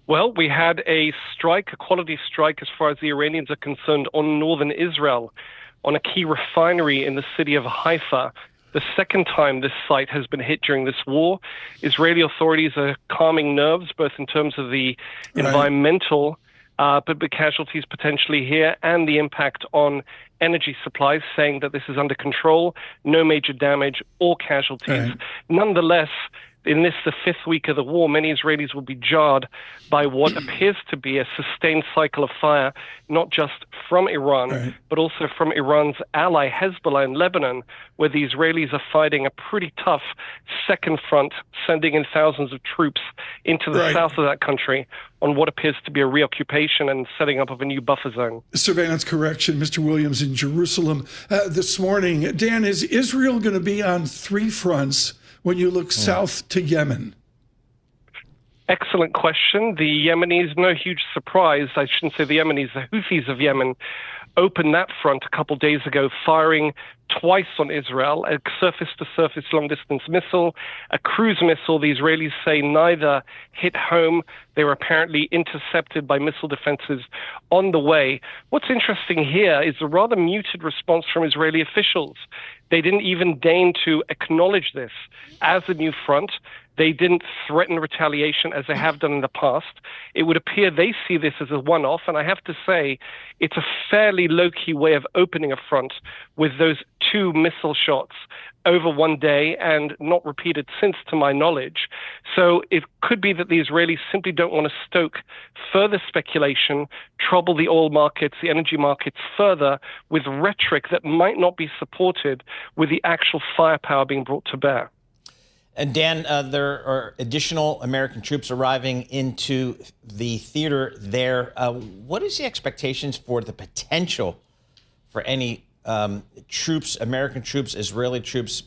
Well, we had a strike, a quality strike as far as the Iranians are concerned, on northern Israel, on a key refinery in the city of Haifa. The second time this site has been hit during this war. Israeli authorities are calming nerves, both in terms of the environmental but casualties potentially here and the impact on energy supplies, saying that this is under control, no major damage or casualties. Nonetheless, in this, the fifth week of the war, many Israelis will be jarred by what appears to be a sustained cycle of fire, not just from Iran, but also from Iran's ally Hezbollah in Lebanon, where the Israelis are fighting a pretty tough second front, sending in thousands of troops into the south of that country on what appears to be a reoccupation and setting up of a new buffer zone. Surveillance correction, Mr. Williams in Jerusalem this morning. Dan, is Israel going to be on three fronts when you look south to Yemen? Excellent question. The Yemenis, no huge surprise, I shouldn't say the Yemenis, the Houthis of Yemen opened that front a couple days ago, firing twice on Israel, a surface-to-surface long-distance missile, a cruise missile. The Israelis say neither hit home. They were apparently intercepted by missile defenses on the way. What's interesting here is a rather muted response from Israeli officials. They didn't even deign to acknowledge this as a new front. They didn't threaten retaliation as they have done in the past. It would appear they see this as a one-off, and I have to say it's a fairly low-key way of opening a front with those two missile shots over one day and not repeated since, to my knowledge. So it could be that the Israelis simply don't want to stoke further speculation, trouble the oil markets, the energy markets further with rhetoric that might not be supported with the actual firepower being brought to bear. And Dan, there are additional American troops arriving into the theater there. What is the expectations for the potential for any troops, American troops, Israeli troops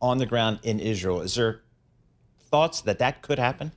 on the ground in Israel? Is there thoughts that that could happen?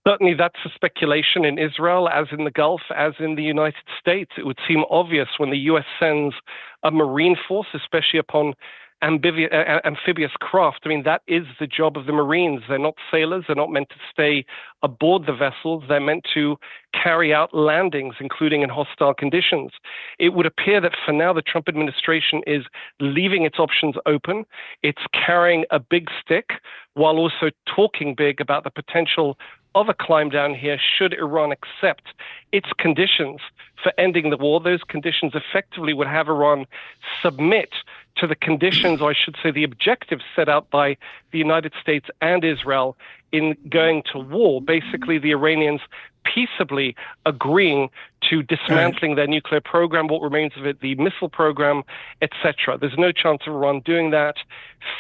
Certainly, that's a speculation in Israel, as in the Gulf, as in the United States. It would seem obvious when the U.S. sends a Marine force, especially upon amphibious craft. I mean, that is the job of the Marines. They're not sailors. They're not meant to stay aboard the vessels. They're meant to carry out landings, including in hostile conditions. It would appear that for now, the Trump administration is leaving its options open. It's carrying a big stick while also talking big about the potential of a climb down here should Iran accept its conditions for ending the war. Those conditions effectively would have Iran submit to the conditions, or I should say the objectives set out by the United States and Israel in going to war. Basically, the Iranians peaceably agreeing to dismantling their nuclear program, what remains of it, the missile program, etc. There's no chance of Iran doing that.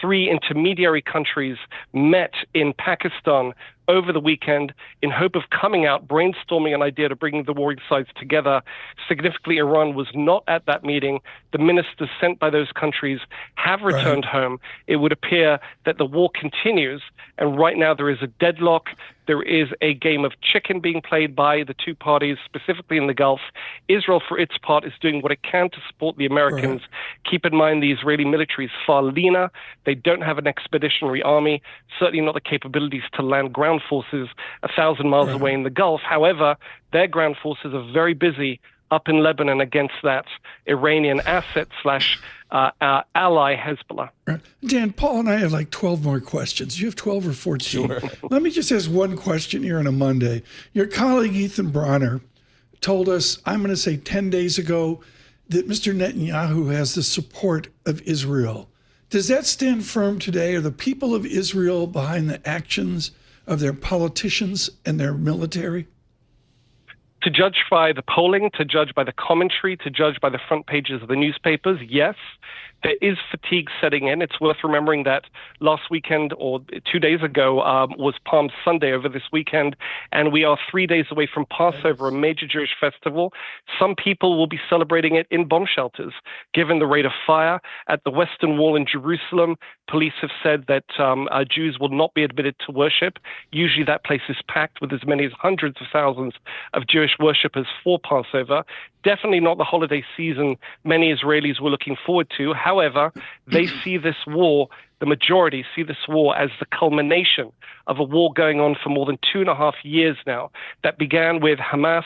3 intermediary countries met in Pakistan over the weekend in hope of coming out, brainstorming an idea to bring the warring sides together. Significantly, Iran was not at that meeting. The ministers sent by those countries have returned home. It would appear that the war continues, and right now there is a deadlock. There is a game of chicken being played by the two parties, specifically in the Gulf. Israel, for its part, is doing what it can to support the Americans. Keep in mind, the Israeli military is far leaner. They don't have an expeditionary army, certainly not the capabilities to land ground forces 1,000 miles away in the Gulf. However, their ground forces are very busy up in Lebanon against that Iranian asset slash ally Hezbollah. Dan, Paul and I have like 12 more questions. You have 12 or 14. Sure. Let me just ask one question here on a Monday. Your colleague Ethan Bronner told us, I'm going to say 10 days ago, that Mr. Netanyahu has the support of Israel. Does that stand firm today? Are the people of Israel behind the actions of their politicians and their military? To judge by the polling, to judge by the commentary, to judge by the front pages of the newspapers, yes, there is fatigue setting in. It's worth remembering that last weekend, or 2 days ago, was Palm Sunday over this weekend, and we are 3 days away from Passover, a major Jewish festival. Some people will be celebrating it in bomb shelters. Given the rate of fire at the Western Wall in Jerusalem, police have said that Jews will not be admitted to worship. Usually that place is packed with as many as hundreds of thousands of Jewish worshippers for Passover. Definitely not the holiday season many Israelis were looking forward to. However, they see this war the majority see this war as the culmination of a war going on for more than 2.5 years now that began with Hamas,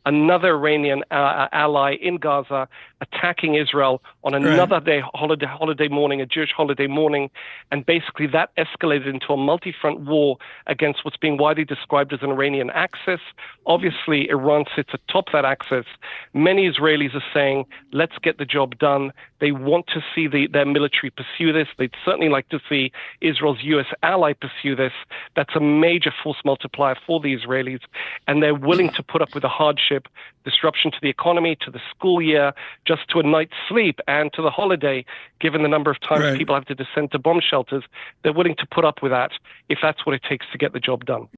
another Iranian ally in Gaza, attacking Israel on another day, holiday morning, a Jewish holiday morning, and basically that escalated into a multi-front war against what's being widely described as an Iranian axis. Obviously, Iran sits atop that axis. Many Israelis are saying, let's get the job done. They want to see their military pursue this. They'd certainly like to see Israel's U.S. ally pursue this. That's a major force multiplier for the Israelis, and they're willing to put up with the hardship, disruption to the economy, to the school year, just to a night's sleep and to the holiday, given the number of times people have to descend to bomb shelters. They're willing to put up with that if that's what it takes to get the job done.